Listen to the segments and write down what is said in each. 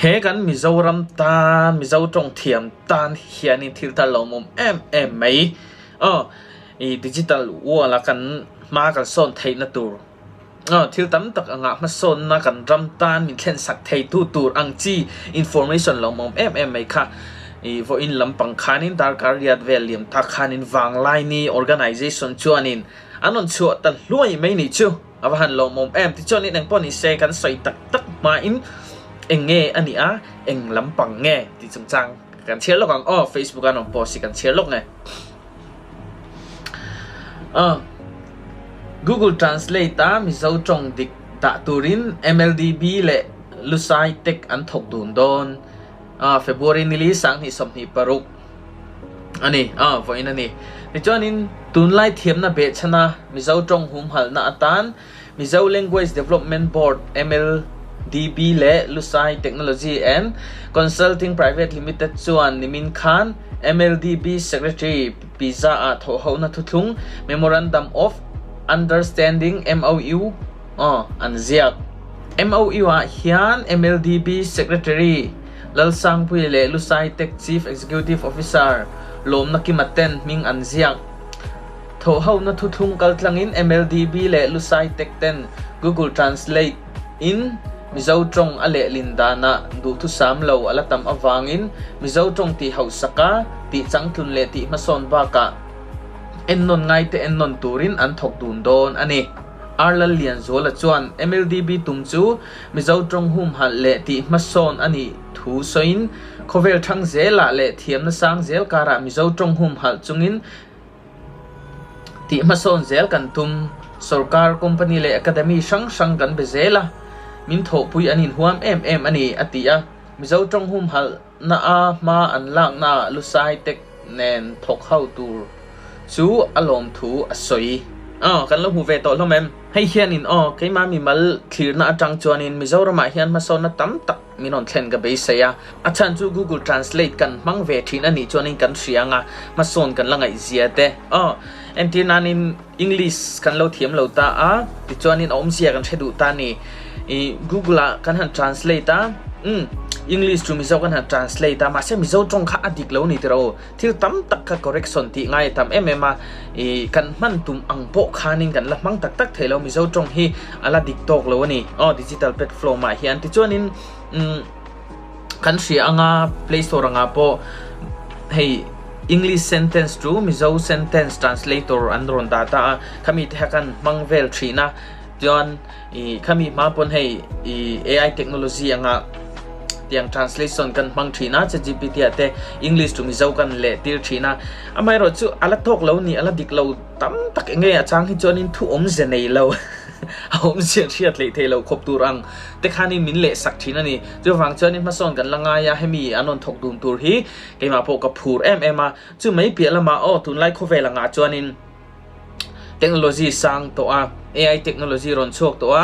เฮกันมิโซรัมตานมิโซจงเทียมตานเฮียนิทิลตาลมุมMMA ดิจิตอลวัวละกันมากันโซนไทยนะตูทิลตัมตักอ่ะมาโซนนะกันรัมตานมิเคนสักไทยตูอังจีอินฟอร์เมชันลมุมMMA ค่ะวอินลำปังคานินดาร์การียดเวลิมทักคานินวางไลนี่ organization ชวนินอันนั้นชัวตันลุยไม่นี่ชัวอาวันลมุมที่ชวนินเองปนิเซกันใส่ตักมาอินเองเงอันนี้เองลำปังเงที่จังกันเชียร์ลกกันFacebook กันโพสต์กันเชียร์ลกไงGoogle Translate มิเซาจงดิกตะตูริน MLDB และลุไซเทคอันถกดุนโดนFebruary นี้สังหิสมหิปรุกอันนี้วันนี้ในจอนินตุนไล่เทียมนะเบชนะมิเซาจงหุมหัลนะอัตันมิเซา Language Development Board MLDB และ Lusai Technology and Consulting Private Limited ส่วนนิมินคาน MLDB Secretary ปีซาทอเขานะทุทุง Memorandum of Understanding MOUอันเสียก MOU เฮียน MLDB Secretary ลัลซังพุยเลลุไซเทค Chief Executive Officer ลมนักกิมัตเตนมิงอันเสียกทอเขานะทุทุงกัลทังอิน MLDB และลุไซเทคเตน Google Translate in มิเซาจงอเลลินดานะดูทุสามโลอลตัมอวางอินมิเซาจงตีเฮาสกาตีจังทุนเลตีมาซอนบากะเอ็นนนไงแต่เอ็นนนตูรินอันถกดุนโดนอันนี้อาร์ลเลียนโซละจวน MLDB ตุมจูมิเซาจงหุมหัลเลตีมาซอนอันนี้ทูโซอินโคเวลทั้งเซลเลเทียมนะสังเซลการะมิเซาจงหุมหัลจุงอินตีมาซอนเซลกันตุมสรการคอมพานีเลอะคาเดมีช่างกันเบเซลมินโถปุยอันนี้หัวMMอันนี้อติยะมิเซาจงหุมหัลน่ามาอันลังน่าลุไซเทคแนนถกเข้าตูซูอารมณ์ถูอสวยกันแล้วหูเวตอแล้วแม่ให้เฮียนินใครมามีมัลคลีร์น่าจังจวนินมิเซาระมาเฮียนมาโซนตั้มตักมีนอนเทนกับเบสเซียอาจารย์จู Google Translate กันมังเวทีนั่นนี่จวนินกันเสียงมาโซนกันละไงเสียเด้เอ็นที่นั่นนินอังกฤษกันเราเทียมเราตาที่จวนินอมเสียกันเชดูตานี่Google กันหัน translate English จูมิเซากันหัน translate มาเช่นมิเซาจงข้าอดีกแล้วนี่เราที่ตั้มตักกับ correction ที่ง่ายทำกันมันตุ่มอังโปขานินกันละมั่งตักเทเรามิเซาจงฮีอะไรดิกตอกแล้วนี่digital platform มาเฮียนที่จวนินกันเสียPlay Store โปให้ English sentence จูมิเซา sentence translator อันรอนดาตาขมิดให้กันมังเวลทรีนะจอนขมิมาปนให้AI technologyเตียง translation กันมังทรีนะจะ GPT แต่ English จูมิเซากันเลติร์ทรีนะไม่รู้จู่อะไรทอกแล้วนี่อะไรดิกเราตั้มตักเงี้ยจางที่จอนินทุ่มเจเนยเราเสียเลยเทเราครบตัวรังแต่คานี่มินเละสักทีนั่นนี่จู่ฟังจอนินมาสอนกันละไงให้มีอันนนทกดุนตัวที่เกี่ยมาพบกับผูร์มาจู่ไม่เปลี่ยนละมาทุนไล่ข้อเวลางาจอนินเทคโนโลยีสร้างตัว AI เทคโนโลยีรอนโชคตัว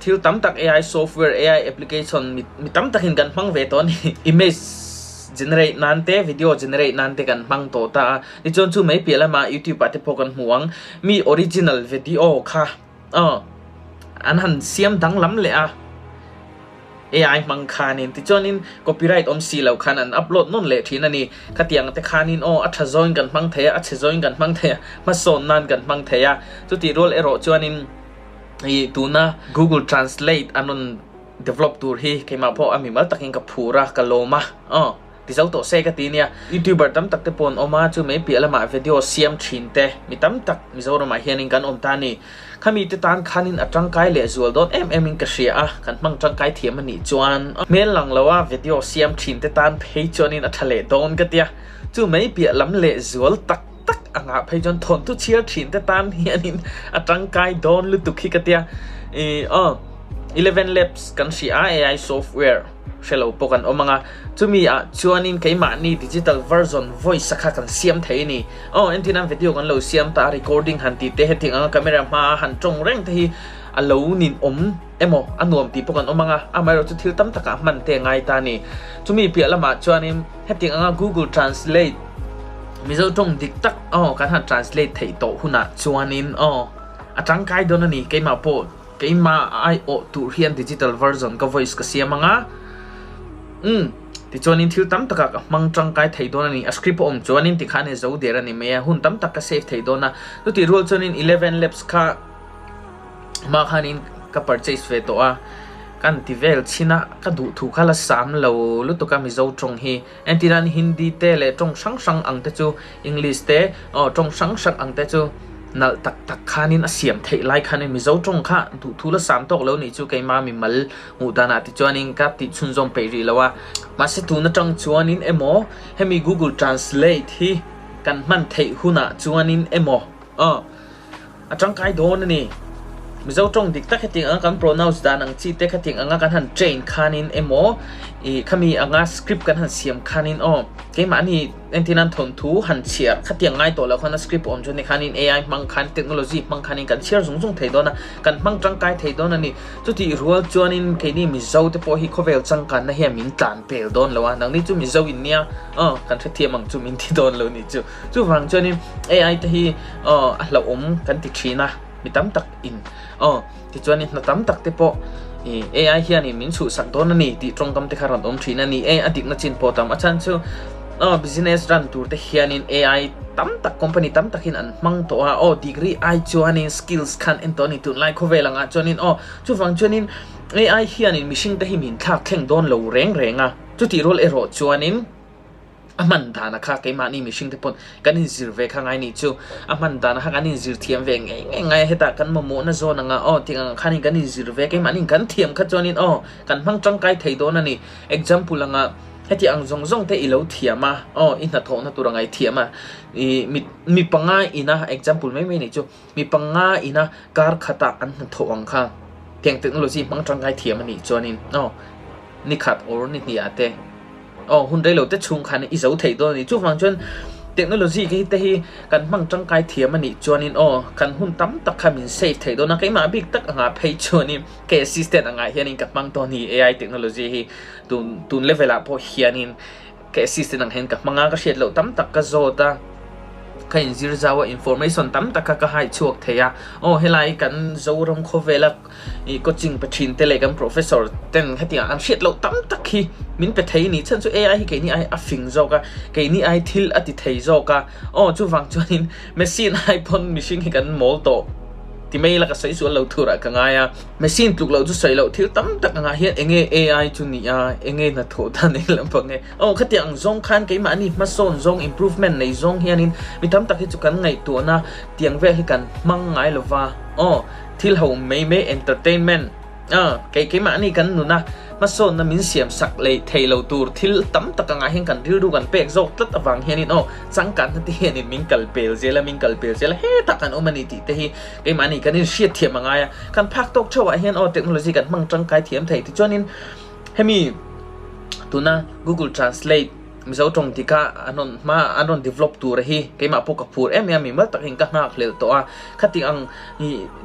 ที่ตั้มตัก AI software AI application มีตั้มตักเห็นกันมังเวตอนนี้ image generate นั่นเต้ video generate นั่นเต้กันมังโตตาดิจนจู่ไม่เปลี่ยนละมา YouTube ปฏิพกันห่วงมี original video ค่ะอันหันเสียมดังล้ำเลยAI มังคานินที่จอนิน copyright สีเหล่าคันอันอัปโหลดนั่นเลยทีนั่นนี่ขัดยังแต่คานินอัดจอยกันมังเทียอัดจอยกันมังเทียมาสอนนั่นกันมังเทียจุดที่โรลจอนินตัวน่ะ Google Translate อันนั้น develop ตัวที่เคยมาพอมีมาตักเองกับผูระกับโลมาที่เจ้าตัวเซกันทีเนี่ย YouTuber ตั้มตักเตปอนออกมาจู่ไม่เปลี่ยนละมาวิดีโอเสียมชินเตมีตั้มตักมีเจ้าเรามาเฮียนิกันตานี่ข้ามีติดตามคานินอัดร่างกายเละส่วนโดนมิงกระเสียกันมังร่างกายเทียมมันนี่จวนเมื่อหลังแล้วว่าวิดีโอเสียมชินติดตามเพจจวนินอัดทะเลโดนกันเดียจู่ไม่เปลี่ยนลำเละส่วนตักเพจจนทนทุเชียร์ชินติดตามเฮียนินอัดร่างกายโดนลุตุกขี้กันเดีย11 Labs กันเสีย AI softwareเชลล์ปกันจู่มีจวนินเคยมานี่ digital version voice สักกันเสียมเทนี่เอ็นที่นั่นวิดีโอกันเราเสียมตา recording หันตีเตะทิ้งกล้องมาหันจงเร่งที่เรานินอันนวมตีปกันไม่รู้จะทิ้งตั้มตะกะมันเตะไงตานี่จู่มีเปลี่ยนละมาจวนินให้ทิ้งGoogle Translate มีเจ้าจงดิกตักการหัน translate เทโตหุ่นจวนินจังไกโดนนี่เคยมาโพเกมมาไอโอตูเรียนดิจิทัลเวอร์ชันก็ voice ก็เสียมัง ti chuanin thil tam taka ka mang tangkai theidon ani a script om chuanin ti khane zo der ani me hun tam tak ka save theidona tu ti rule chuanin 11 labs kha ma khanin ka purchase ve to a kan ti vel china ka du thu khala sam lo lu to ka mi zo tong hi antiran hindi te le tong sang ang te chu english te tong sang ang te chu nal tak khanin asiam thei lai khanin mi zo tong kha du thu la sam tok lo ni chu kai ma mi mal mu dana ti chuanin ka ti chun zom pe ri lawa ma se tu na tang chuanin emo hemi google translate hi kan man thei huna chuanin emo atang kai don ni mi zo tong dik tak heting ang kan pronounce dan ang chi te khating anga kan han train khanin emo khami anga script kan han siam khanin ke mani entinan thon thu han chiar khatiang ngai to la khana script on jone khanin ai mang khan technology mang khanin kan chiar zung theidona kan mang tangkai theidona ni chuti rual chuanin ke ni mi zo te po hi khovel chang kan na he min tlan pel don lawa nang ni chu mi zo in nia kan thiam ang chu min thi don lo ni chu wang chuanin ai te hi a hlo kan ti thina mi tam tak in ti chuanin na tam tak te po AI hian in min chu sak don ani ti trong kam te kharon thina ni adik na chin po tam achan chu business run tur te hian in AI tam tak company tam takin an mang to degree ai chuanin skills khan entoni tun lai khovelanga chuanin chu wang chuanin AI hian in mishing te hi min thak thleng don lo renga chu ti rol ero chuanin aman dana kha ke mani mishing te pon kanin zir ve kha ngai ni chu aman dana ha kanin zir thiam ve ngai heta kan mo na zona nga tinga khanin kanin zir ve ke mani kan thiam kha chuanin kan mang tangkai theidon ani example anga heti ang zong te ilo thiama in na thona turangai thiama mi panga ina example me ni chu mi panga ina kar khata an thoang kha teng technology mang tangkai thiam ani chuanin ni khat or ni ate hun dai lo te chung khan i zo thei do ni chu wang chuan technology ke te hi kan mang tangkai thiam ani chuanin kan hun tam tak khamin save thei do na kai ma big tak anga phei chuanin ke assistant anga hianin ka mang to ni AI technology hi tun level up po hianin ke assistant ang hen ka manga ka shet lo tam tak ka zota kain zir zawa information tam tak ka hai chuak theya helai kan zoram khovela coaching pathin te le kan professor ten hatia an shet lo tam tak hi min pe thei ni chan chu AI hi ke ni ai afing zo ka ke ni ai thil ati thei zo ka chu wang chuanin machine iphone machine hi kan mol to ti mai la ka sai su lo thura ka nga ya machine tluk lo chu sai lo thil tam tak nga hian enge AI chu ni enge na tho ta ne lampang nge khatiang zong khan ke ma ni ma son zong improvement nei zong hianin mi tam tak hi chu kan ngai tu na tiang ve hi kan mang ngai lova thil ho me entertainment ke ma ni kan nu na ma son na min siam sak le thailo tur thil tam tak nga hin kan ril du kan pek zok tat awang hianin chang kan ti hianin min kal pel zela he takan omani ti te hi ke mani kan in shit thiam anga ya kan phak tok chawa hian technology kan mang tang kai thiam thei ti chuanin hemi tuna Google Translate mi zo tong tika anon develop tur hi ke ma po ka phur mi mal tak hin ka ngak lel to khati ang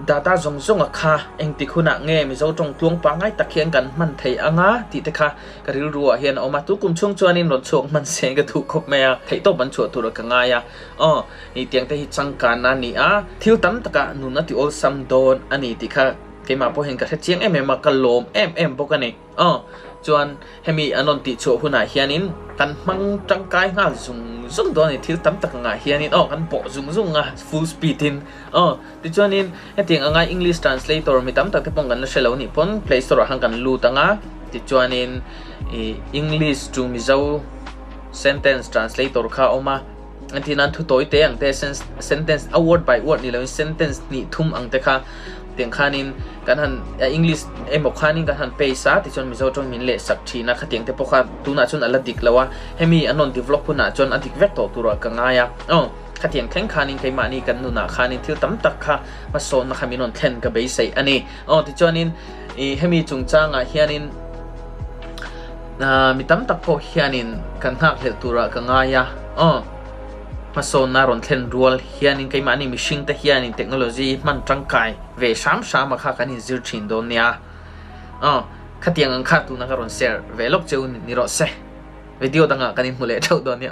data zong kha eng ti khuna nge mi zo tong tuang pa ngai tak hian kan man thei anga ti te kha ka ril ruwa hian oma tu kum chung chuanin ron chok man se ga thu khop me thei to ban chu tur ka nga ya ni tiang te hi chang kan na ni thil tam taka nu na ti ol sam don ani ti kha ke ma po hin ka chiang ma ka lom bo ka ni chuan hemi anon ti chu huna hianin kan mang tangkai nga zung do ni thil tam tak nga hianin kan po zung nga full speed in ti chuanin heting anga English translator mi tam tak te pong kan la shelo ni pon Play Store hang kan lu tanga ti chuanin English to mizo sentence translator kha oma antinan thu toi te ang te sentence word by word ni lo sentence ni thum ang te kha tiang khanin kan han English emo khanin kan han peisa ti chon mizo tong min le sak thina khatiang te pokha tuna chun ala dik lawa hemi anon develop puna chon adik vector tura ka nga ya khatiang kheng khanin kai mani kan nuna khanin thil tam tak kha ma son na khaminon thlen ka be sei ani ti chonin hemi chungchanga hianin mi tam tak po hianin kan hak hel tura ka nga ya mason na ron thlen rual hianin kai mani mishing ta hianin technology man tangkai ve sam ma kha kanin zir thin don nia khatiang ang kha tu na ka ron share ve lok cheu ni ro se video tanga kanin mule thau don ni